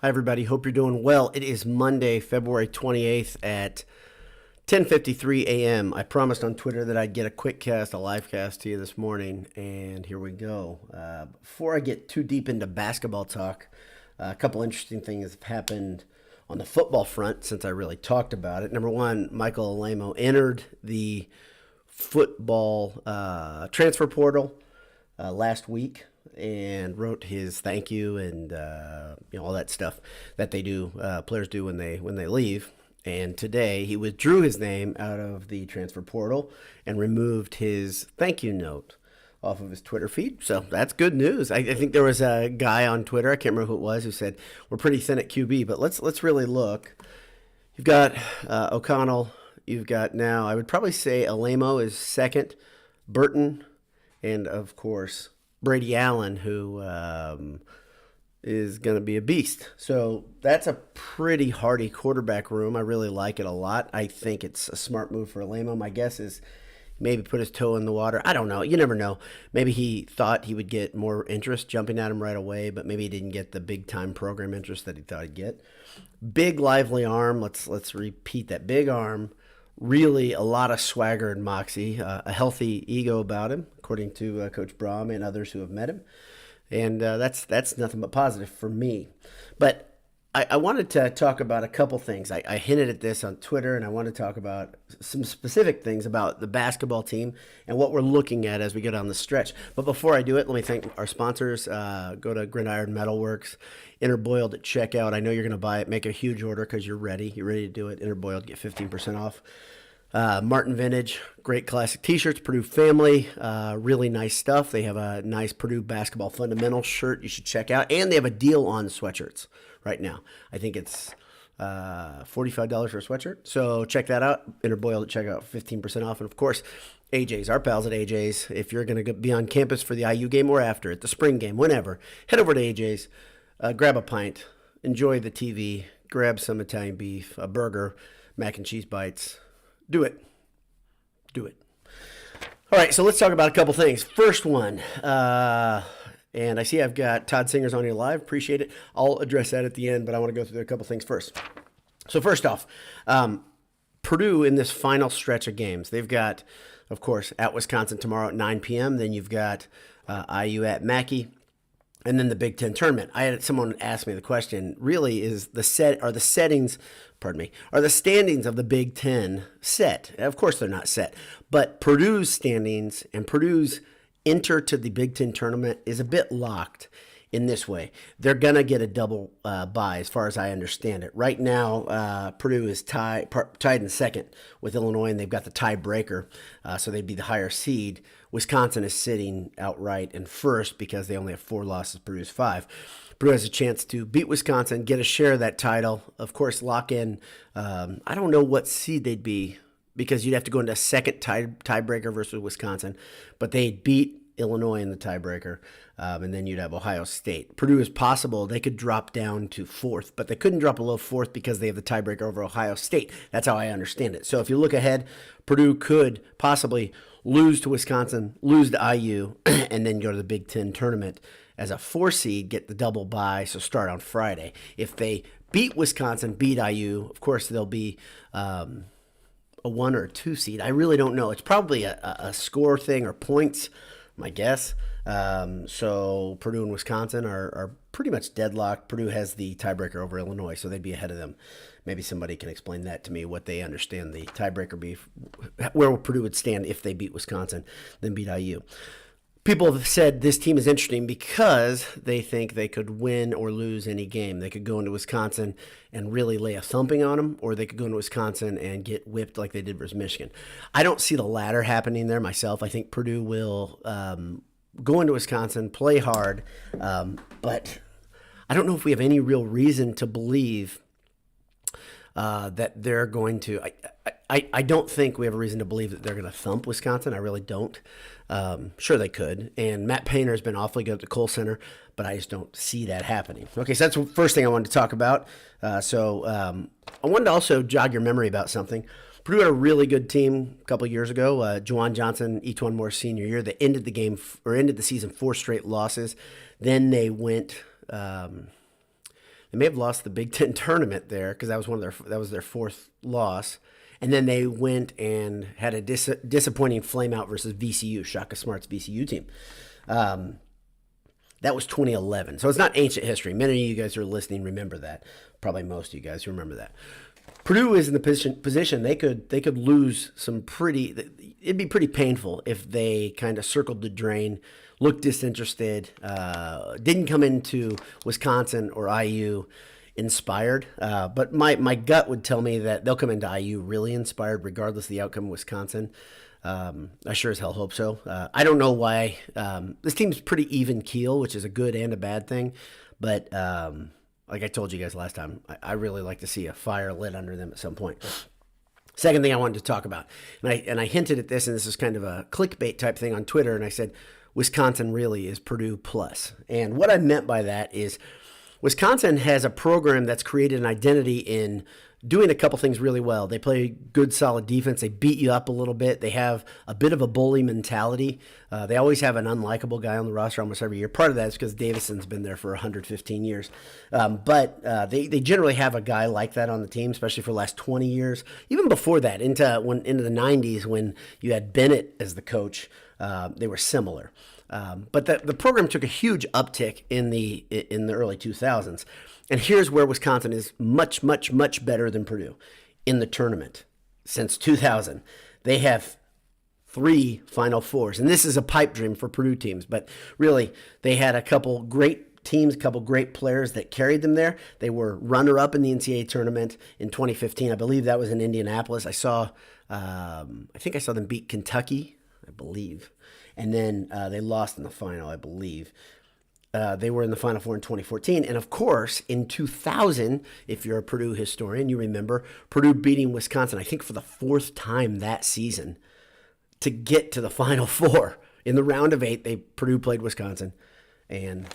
Hi, everybody. Hope you're doing well. It is Monday, February 28th at 10:53 a.m. I promised on Twitter that I'd get a quick cast, a live cast to you this morning, and here we go. Before I get too deep into basketball talk, a couple interesting things have happened on the football front since I really talked about it. Number one, Michael Alamo entered the football transfer portal last week and wrote his thank you and all that stuff that they do, players do when they leave. And today he withdrew his name out of the transfer portal and removed his thank you note off of his Twitter feed. So that's good news. I think there was a guy on Twitter, I can't remember who it was, who said we're pretty thin at QB, but let's really look. You've got O'Connell. You've got now, I would probably say Alamo is second, Burton, and of course Brady Allen, who is going to be a beast. So that's a pretty hardy quarterback room. I really like it a lot. I think it's a smart move for Alamo. My guess is maybe put his toe in the water. I don't know. You never know. Maybe he thought he would get more interest jumping at him right away, but maybe he didn't get the big-time program interest that he thought he'd get. Big, lively arm. Let's repeat that. Big arm. Really a lot of swagger and moxie. A healthy ego about him, according to Coach Brahm and others who have met him. And that's nothing but positive for me. But I wanted to talk about a couple things. I hinted at this on Twitter, and I want to talk about some specific things about the basketball team and what we're looking at as we go down the stretch. But before I do it, let me thank our sponsors. Go to Gridiron Metalworks, Interboiled at checkout. I know you're going to buy it. Make a huge order because you're ready. You're ready to do it. Interboiled, get 15% off. Martin Vintage, great classic t-shirts. Purdue Family, really nice stuff. They have a nice Purdue basketball fundamentals shirt you should check out. And they have a deal on sweatshirts right now. I think it's $45 for a sweatshirt. So check that out. Interboiled at checkout, 15% off. And of course, AJ's, our pals at AJ's. If you're going to be on campus for the IU game or after, at the spring game, whenever, head over to AJ's, grab a pint, enjoy the TV, grab some Italian beef, a burger, mac and cheese bites. Do it. Do it. All right, so let's talk about a couple things. First one, and I see I've got Todd Singers on here live. Appreciate it. I'll address that at the end, but I want to go through a couple things first. So first off, Purdue in this final stretch of games, they've got, of course, at Wisconsin tomorrow at 9 p.m. Then you've got IU at Mackey. And then the Big Ten tournament. I had someone ask me the question, really are the standings of the Big Ten set? Of course they're not set. But Purdue's standings and Purdue's enter to the Big Ten tournament is a bit locked in this way. They're going to get a double bye as far as I understand it. Right now, Purdue is tied in second with Illinois, and they've got the tiebreaker, so they'd be the higher seed. Wisconsin is sitting outright in first because they only have 4 losses. Purdue's 5. Purdue has a chance to beat Wisconsin, get a share of that title. Of course, lock in. I don't know what seed they'd be because you'd have to go into a second tiebreaker versus Wisconsin, but they'd beat Illinois in the tiebreaker, and then you'd have Ohio State. Purdue is possible. They could drop down to 4th, but they couldn't drop below 4th because they have the tiebreaker over Ohio State. That's how I understand it. So if you look ahead, Purdue could possibly lose to Wisconsin, lose to IU, and then go to the Big Ten tournament as a 4 seed, get the double bye, so start on Friday. If they beat Wisconsin, beat IU, of course they'll be a 1 or 2 seed. I really don't know. It's probably a score thing or points, my guess. So Purdue and Wisconsin are pretty much deadlocked. Purdue has the tiebreaker over Illinois, so they'd be ahead of them. Maybe somebody can explain that to me, what they understand the tiebreaker be, where Purdue would stand if they beat Wisconsin, then beat IU. People have said this team is interesting because they think they could win or lose any game. They could go into Wisconsin and really lay a thumping on them, or they could go into Wisconsin and get whipped like they did versus Michigan. I don't see the latter happening there myself. I think Purdue will go into Wisconsin, play hard, but I don't know if we have any real reason to believe that they're going to. I don't think we have a reason to believe that they're going to thump Wisconsin. I really don't. Sure they could. And Matt Painter has been awfully good at the Kohl Center, but I just don't see that happening. Okay, so that's the first thing I wanted to talk about. I wanted to also jog your memory about something. Purdue had a really good team a couple of years ago. Juwan Johnson, E'Twaun Moore's senior year, they ended the season 4 straight losses. Then they went They may have lost the Big Ten tournament there because that was their fourth loss. And then they went and had a disappointing flameout versus VCU, Shaka Smart's VCU team. That was 2011. So it's not ancient history. Many of you guys who are listening remember that. Probably most of you guys remember that. Purdue is in the position they could lose some it'd be pretty painful if they kind of circled the drain, looked disinterested, didn't come into Wisconsin or IU inspired. But my gut would tell me that they'll come into IU really inspired regardless of the outcome of Wisconsin. I sure as hell hope so. I don't know why. This team's pretty even keel, which is a good and a bad thing. But like I told you guys last time, I really like to see a fire lit under them at some point. Second thing I wanted to talk about, and I hinted at this, and this is kind of a clickbait type thing on Twitter, and I said, Wisconsin really is Purdue-Plus. And what I meant by that is Wisconsin has a program that's created an identity in doing a couple things really well. They play good, solid defense. They beat you up a little bit. They have a bit of a bully mentality. They always have an unlikable guy on the roster almost every year. Part of that is because Davison's been there for 115 years. But they generally have a guy like that on the team, especially for the last 20 years. Even before that, into the 90s when you had Bennett as the coach, they were similar. But the program took a huge uptick in the early 2000s. And here's where Wisconsin is much, much, much better than Purdue in the tournament since 2000. They have 3 Final Fours. And this is a pipe dream for Purdue teams. But really, they had a couple great teams, a couple great players that carried them there. They were runner-up in the NCAA Tournament in 2015. I believe that was in Indianapolis. I think I saw them beat Kentucky, I believe. And then they lost in the final, I believe. They were in the Final Four in 2014. And, of course, in 2000, if you're a Purdue historian, you remember Purdue beating Wisconsin, I think for the 4th time that season, to get to the Final Four. In the round of 8, Purdue played Wisconsin, and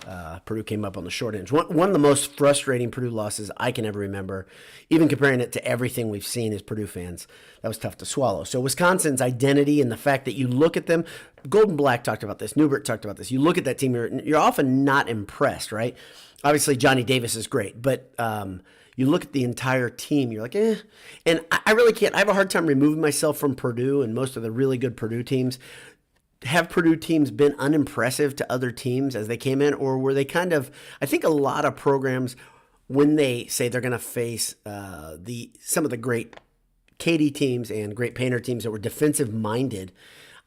Purdue came up on the short end. One of the most frustrating Purdue losses I can ever remember, even comparing it to everything we've seen as Purdue fans. That was tough to swallow. So Wisconsin's identity and the fact that you look at them, Golden Black talked about this, Newbert talked about this. You look at that team, you're often not impressed, right? Obviously, Johnny Davis is great, but you look at the entire team, you're like, eh. And I really can't. I have a hard time removing myself from Purdue and most of the really good Purdue teams. Have Purdue teams been unimpressive to other teams as they came in, or were they kind of, I think a lot of programs, when they say they're going to face some of the great Katy teams and great Painter teams that were defensive-minded,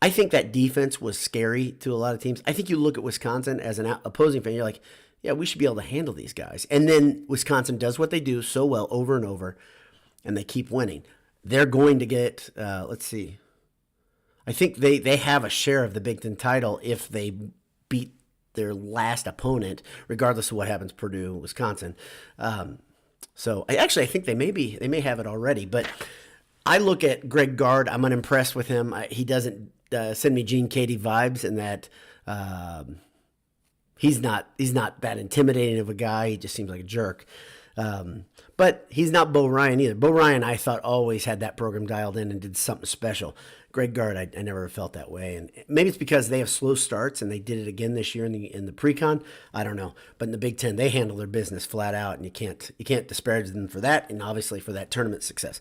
I think that defense was scary to a lot of teams. I think you look at Wisconsin as an opposing fan, you're like, yeah, we should be able to handle these guys. And then Wisconsin does what they do so well over and over, and they keep winning. They're going to get, let's see, I think they have a share of the Big Ten title if they beat their last opponent, regardless of what happens, Purdue, Wisconsin. So I think they may have it already. But I look at Greg Gard. I'm unimpressed with him. He doesn't send me Gene Katie vibes, in that he's not that intimidating of a guy. He just seems like a jerk. But he's not Bo Ryan either. Bo Ryan, I thought, always had that program dialed in and did something special. Greg Gard, I never felt that way. And maybe it's because they have slow starts, and they did it again this year in the pre-con. I don't know. But in the Big Ten, they handle their business flat out, and you can't disparage them for that, and obviously for that tournament success.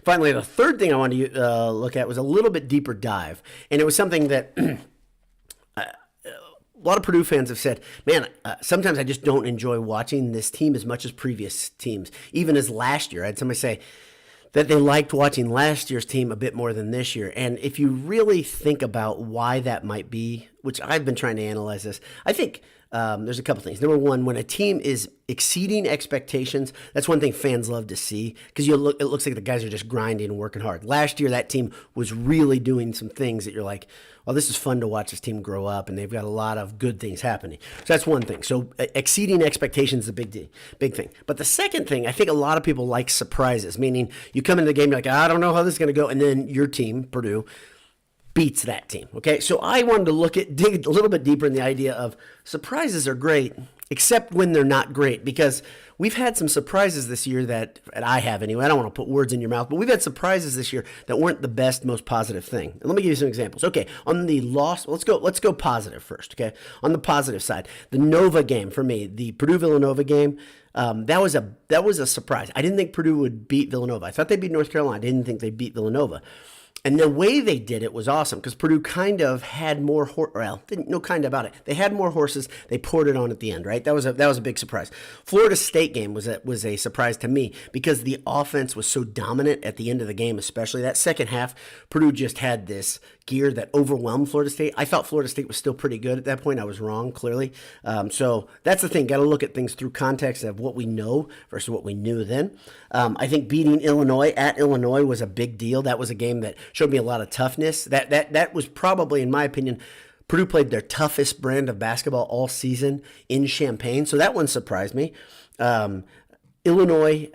Finally, the third thing I wanted to look at was a little bit deeper dive. And it was something that a lot of Purdue fans have said, man, sometimes I just don't enjoy watching this team as much as previous teams. Even as last year, I had somebody say that they liked watching last year's team a bit more than this year. And if you really think about why that might be, which I've been trying to analyze this, I think there's a couple things. Number one, when a team is exceeding expectations, that's one thing fans love to see, because it looks like the guys are just grinding and working hard. Last year, that team was really doing some things that you're like, well, this is fun to watch this team grow up, and they've got a lot of good things happening. So that's one thing. So exceeding expectations is a big thing. But the second thing, I think a lot of people like surprises, meaning you come into the game, you're like, I don't know how this is going to go, and then your team, Purdue, beats that team. Okay, so I wanted to dig a little bit deeper in the idea of surprises are great. except when they're not great, because we've had some surprises this year that, and I have anyway, I don't want to put words in your mouth, but we've had surprises this year that weren't the best, most positive thing. And let me give you some examples. Okay, on the loss, let's go positive first, okay? On the positive side, the Nova game for me, the Purdue-Villanova game, that was a surprise. I didn't think Purdue would beat Villanova. I thought they'd beat North Carolina. I didn't think they'd beat Villanova. And the way they did it was awesome because Purdue kind of had more didn't know kind of about it. They had more horses. They poured it on at the end, right? That was a big surprise. Florida State game was a surprise to me because the offense was so dominant at the end of the game, especially that second half. Purdue just had this gear that overwhelmed Florida State. I thought Florida State was still pretty good at that point. I was wrong, clearly. So that's the thing. Got to look at things through context of what we know versus what we knew then. I think beating Illinois at Illinois was a big deal. That was a game that showed me a lot of toughness. That was probably, in my opinion, Purdue played their toughest brand of basketball all season in Champaign. So that one surprised me. Illinois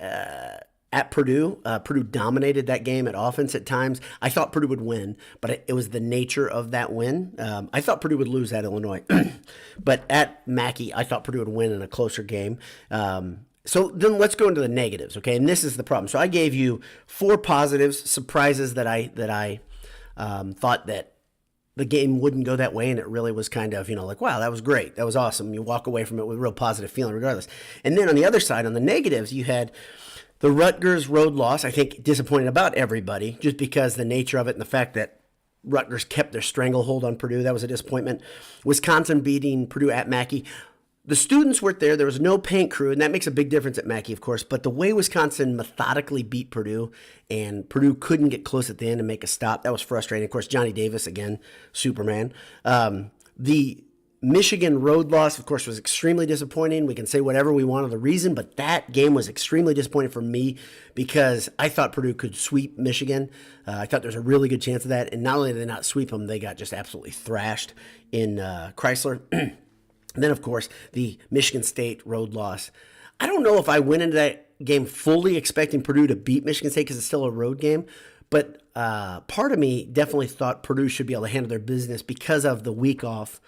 at Purdue. Purdue dominated that game at offense at times. I thought Purdue would win, but it was the nature of that win. I thought Purdue would lose at Illinois. But at Mackey, I thought Purdue would win in a closer game. So then let's go into the negatives, okay? And this is the problem. So I gave you 4 positives, surprises that I thought that the game wouldn't go that way, and it really was kind of, like, wow, that was great. That was awesome. You walk away from it with a real positive feeling regardless. And then on the other side, on the negatives, you had the Rutgers road loss, I think, disappointed about everybody just because the nature of it and the fact that Rutgers kept their stranglehold on Purdue. That was a disappointment. Wisconsin beating Purdue at Mackey. The students weren't there. There was no paint crew, and that makes a big difference at Mackey, of course. But the way Wisconsin methodically beat Purdue, and Purdue couldn't get close at the end and make a stop, that was frustrating. Of course, Johnny Davis, again, Superman. The Michigan road loss, of course, was extremely disappointing. We can say whatever we want of the reason, but that game was extremely disappointing for me because I thought Purdue could sweep Michigan. I thought there was a really good chance of that. And not only did they not sweep them, they got just absolutely thrashed in Chrysler. And then, of course, the Michigan State road loss. I don't know if I went into that game fully expecting Purdue to beat Michigan State because it's still a road game. But part of me definitely thought Purdue should be able to handle their business because of the week off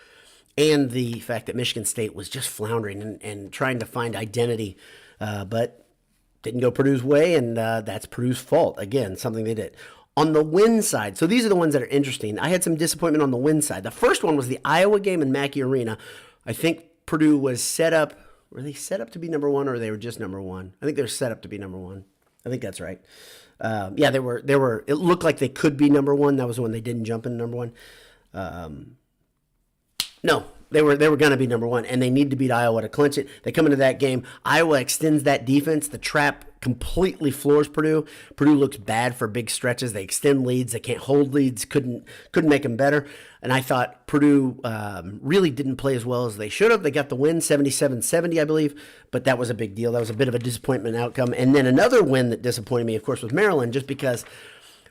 and the fact that Michigan State was just floundering and trying to find identity, but didn't go Purdue's way, and that's Purdue's fault. Again, something they did. On the win side, so these are the ones that are interesting. I had some disappointment on the win side. The first one was the Iowa game in Mackey Arena. I think Purdue was set up. Were they set up to be number one, or they were just number one? I think they were set up to be number one. I think that's right. Yeah, they were. It looked like they could be number one. That was when they didn't jump into number one. No, they were going to be number one, and they need to beat Iowa to clinch it. They come into that game. Iowa extends that defense. The trap completely floors Purdue. Purdue looks bad for big stretches. They extend leads. They can't hold leads. Couldn't make them better. And I thought Purdue really didn't play as well as they should have. They got the win, 77-70, I believe, but that was a big deal. That was a bit of a disappointment outcome. And then another win that disappointed me, of course, was Maryland, just because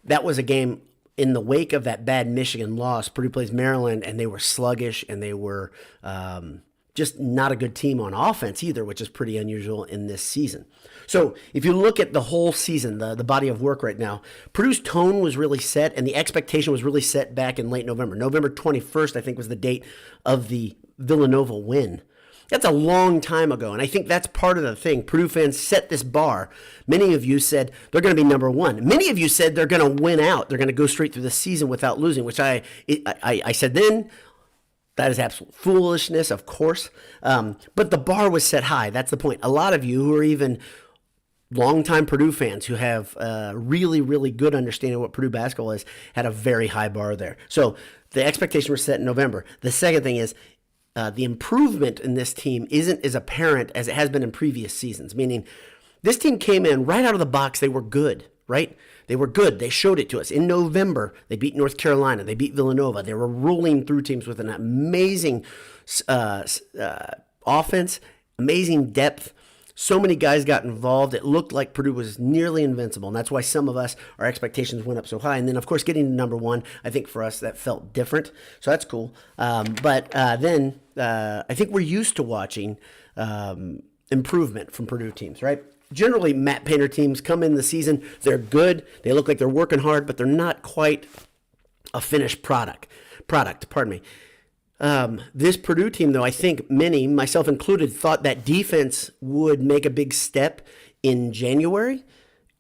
that was a game in the wake of that bad Michigan loss. Purdue plays Maryland, and they were sluggish, and they were just not a good team on offense either, which is pretty unusual in this season. So if you look at the whole season, the body of work right now, Purdue's tone was really set, and the expectation was really set back in late November. November 21st, I think, was the date of the Villanova win. That's a long time ago, and I think that's part of the thing. Purdue fans set this bar. Many of you said they're going to be number one. Many of you said they're going to win out. They're going to go straight through the season without losing, which I said then. That is absolute foolishness, of course. But the bar was set high. That's the point. A lot of you who are even longtime Purdue fans who have really, really good understanding of what Purdue basketball is had a very high bar there. So the expectation was set in November. The second thing is, the improvement in this team isn't as apparent as it has been in previous seasons, meaning this team came in right out of the box. They were good, right? They were good. They showed it to us. In November, they beat North Carolina. They beat Villanova. They were rolling through teams with an amazing offense, amazing depth. So many guys got involved. It looked like Purdue was nearly invincible, and that's why some of us, our expectations went up so high. And then, of course, getting to number one, I think for us that felt different. So that's cool. But then I think we're used to watching improvement from Purdue teams, right? Generally, Matt Painter teams come in the season, they're good. They look like they're working hard, but they're not quite a finished product. Pardon me. This Purdue team, though, I think many, myself included, thought that defense would make a big step in January.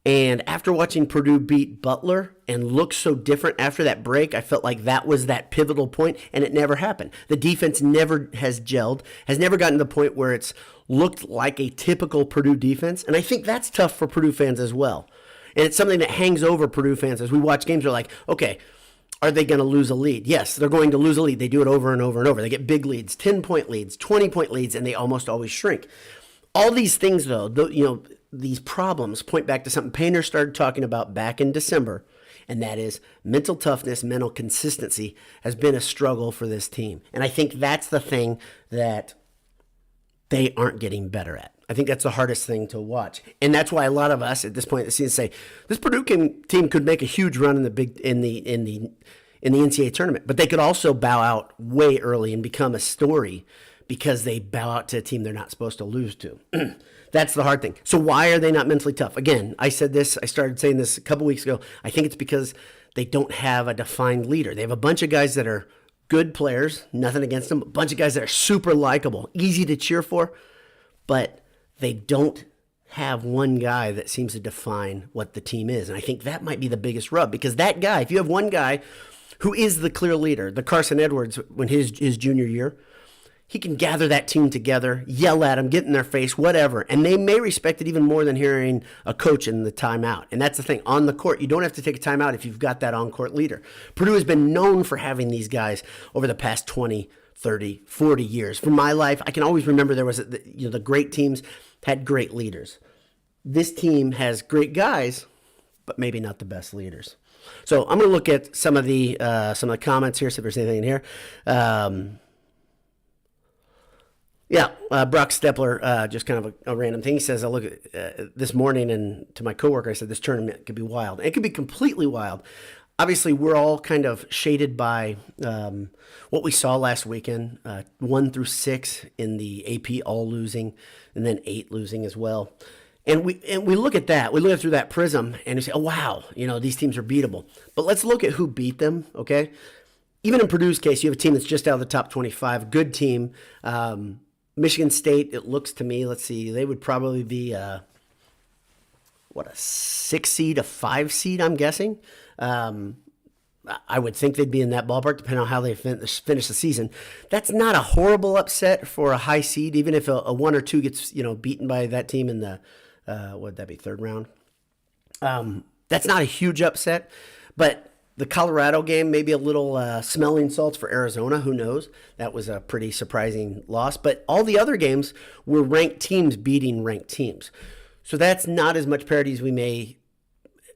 And after watching Purdue beat Butler and look so different after that break, I felt like that was that pivotal point, and it never happened. The defense never has gelled, has never gotten to the point where it's looked like a typical Purdue defense. And I think that's tough for Purdue fans as well. And it's something that hangs over Purdue fans as we watch games. They're like, okay, are they going to lose a lead? Yes, they're going to lose a lead. They do it over and over and over. They get big leads, 10-point leads, 20-point leads, and they almost always shrink. All these things, though, these problems point back to something Painter started talking about back in December, and that is mental toughness, mental consistency has been a struggle for this team. And I think that's the thing that they aren't getting better at. I think that's the hardest thing to watch. And that's why a lot of us at this point in the season say this Purdue team could make a huge run in the NCAA tournament, but they could also bow out way early and become a story because they bow out to a team they're not supposed to lose to. That's the hard thing. So why are they not mentally tough? Again, I started saying this a couple weeks ago. I think it's because they don't have a defined leader. They have a bunch of guys that are good players, nothing against them, a bunch of guys that are super likable, easy to cheer for, but they don't have one guy that seems to define what the team is. And I think that might be the biggest rub, because that guy, if you have one guy who is the clear leader, the Carson Edwards, when his junior year, he can gather that team together, yell at them, get in their face, whatever. And they may respect it even more than hearing a coach in the timeout. And that's the thing. On the court, you don't have to take a timeout if you've got that on-court leader. Purdue has been known for having these guys over the past 20, 30, 40 years. For my life, I can always remember there was, the great teams had great leaders. This team has great guys, but maybe not the best leaders. So I'm going to look at some of the comments here, see if there's anything in here. Brock Stepler, just kind of a random thing. He says, I look at this morning and to my coworker, I said, this tournament could be wild. And it could be completely wild. Obviously, we're all kind of shaded by what we saw last weekend, 1 through 6 in the AP all losing, and then 8 losing as well. And we look at that. We look at through that prism, and we say, oh, wow, these teams are beatable. But let's look at who beat them, okay? Even in Purdue's case, you have a team that's just out of the top 25, good team. Michigan State, it looks to me, let's see, they would probably be, a 6 seed, a 5 seed, I'm guessing. I would think they'd be in that ballpark, depending on how they finish the season. That's not a horrible upset for a high seed, even if a 1 or 2 gets beaten by that team in the, what would that be, third round? That's not a huge upset, but the Colorado game, maybe a little smelling salts for Arizona. Who knows? That was a pretty surprising loss. But all the other games were ranked teams beating ranked teams. So that's not as much parity as we may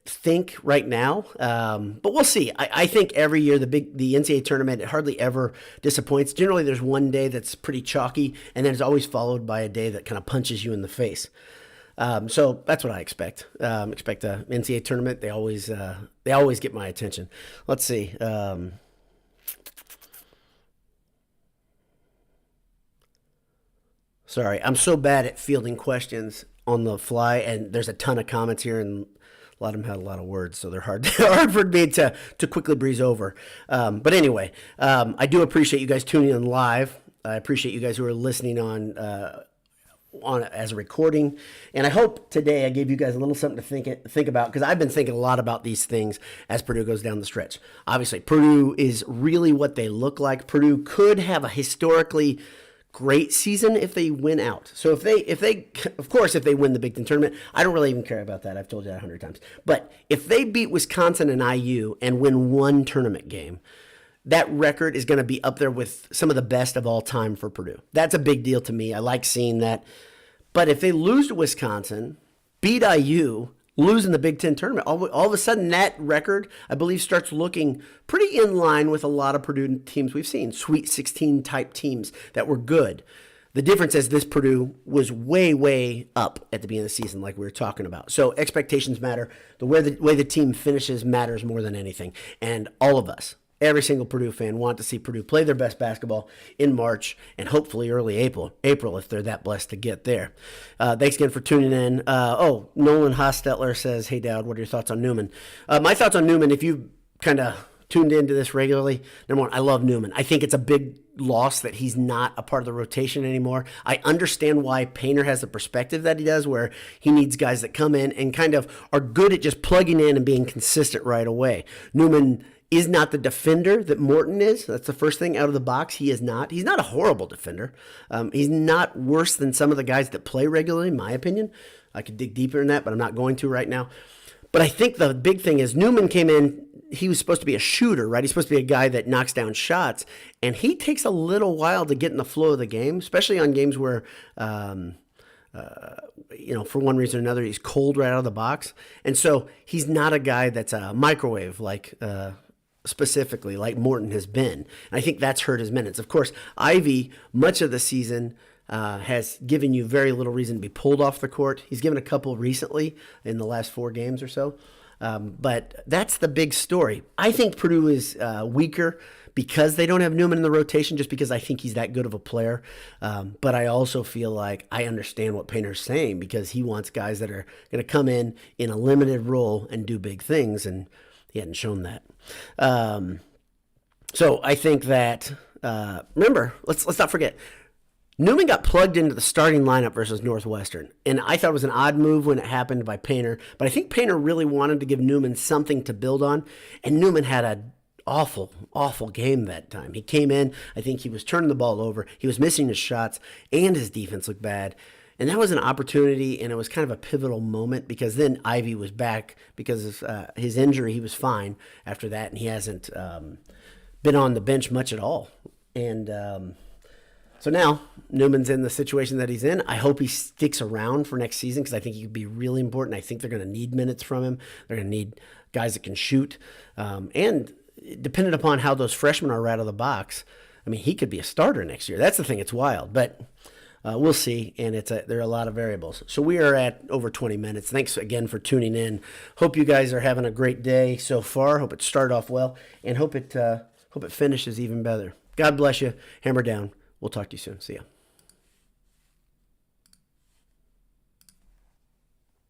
think right now. But we'll see. I think every year the NCAA tournament, it hardly ever disappoints. Generally, there's one day that's pretty chalky, and then it's always followed by a day that kind of punches you in the face. So that's what I expect. Expect the NCAA tournament. They always get my attention. Let's see. Sorry, I'm so bad at fielding questions on the fly, and there's a ton of comments here, and a lot of them had a lot of words, so they're hard for me to quickly breeze over. But anyway, I do appreciate you guys tuning in live. I appreciate you guys who are listening on as a recording, and I hope today I gave you guys a little something to think about, because I've been thinking a lot about these things as Purdue goes down the stretch. Obviously, Purdue is really what they look like. Purdue could have a historically great season if they win out. So if they win the Big Ten tournament, I don't really even care about that. I've told you that 100 times. But if they beat Wisconsin and IU and win one tournament game, that record is going to be up there with some of the best of all time for Purdue. That's a big deal to me. I like seeing that. But if they lose to Wisconsin, beat IU, lose in the Big Ten tournament, all of a sudden that record, I believe, starts looking pretty in line with a lot of Purdue teams we've seen, Sweet 16 type teams that were good. The difference is this Purdue was way, way up at the beginning of the season, like we were talking about. So expectations matter. The way the team finishes matters more than anything. And all of us, every single Purdue fan, want to see Purdue play their best basketball in March and hopefully early April if they're that blessed to get there. Thanks again for tuning in. Nolan Hostetler says, hey, Dowd, what are your thoughts on Newman? My thoughts on Newman, if you kind of tuned into this regularly, number one, I love Newman. I think it's a big loss that he's not a part of the rotation anymore. I understand why Painter has the perspective that he does, where he needs guys that come in and kind of are good at just plugging in and being consistent right away. Newman is not the defender that Morton is. That's the first thing out of the box. He is not. He's not a horrible defender. He's not worse than some of the guys that play regularly, in my opinion. I could dig deeper in that, but I'm not going to right now. But I think the big thing is Newman came in, he was supposed to be a shooter, right? He's supposed to be a guy that knocks down shots, and he takes a little while to get in the flow of the game, especially on games where, for one reason or another, he's cold right out of the box. And so he's not a guy that's a microwave specifically like Morton has been. And I think that's hurt his minutes. Of course, Ivy, much of the season, has given you very little reason to be pulled off the court. He's given a couple recently in the last 4 games or so. But that's the big story. I think Purdue is weaker because they don't have Newman in the rotation, just because I think he's that good of a player. But I also feel like I understand what Painter's saying, because he wants guys that are going to come in a limited role and do big things, and he hadn't shown that. So I think that, remember, let's not forget, Newman got plugged into the starting lineup versus Northwestern, and I thought it was an odd move when it happened by Painter, but I think Painter really wanted to give Newman something to build on, and Newman had an awful, awful game that time. He came in, I think he was turning the ball over, he was missing his shots, and his defense looked bad, and that was an opportunity, and it was kind of a pivotal moment, because then Ivy was back because of his injury. He was fine after that, and he hasn't been on the bench much at all, and so now Newman's in the situation that he's in. I hope he sticks around for next season, because I think he could be really important. I think they're going to need minutes from him. They're going to need guys that can shoot. And depending upon how those freshmen are out of the box, I mean, he could be a starter next year. That's the thing. It's wild. But we'll see, and there are a lot of variables. So we are at over 20 minutes. Thanks again for tuning in. Hope you guys are having a great day so far. Hope it started off well, and hope it finishes even better. God bless you. Hammer down. We'll talk to you soon. See ya.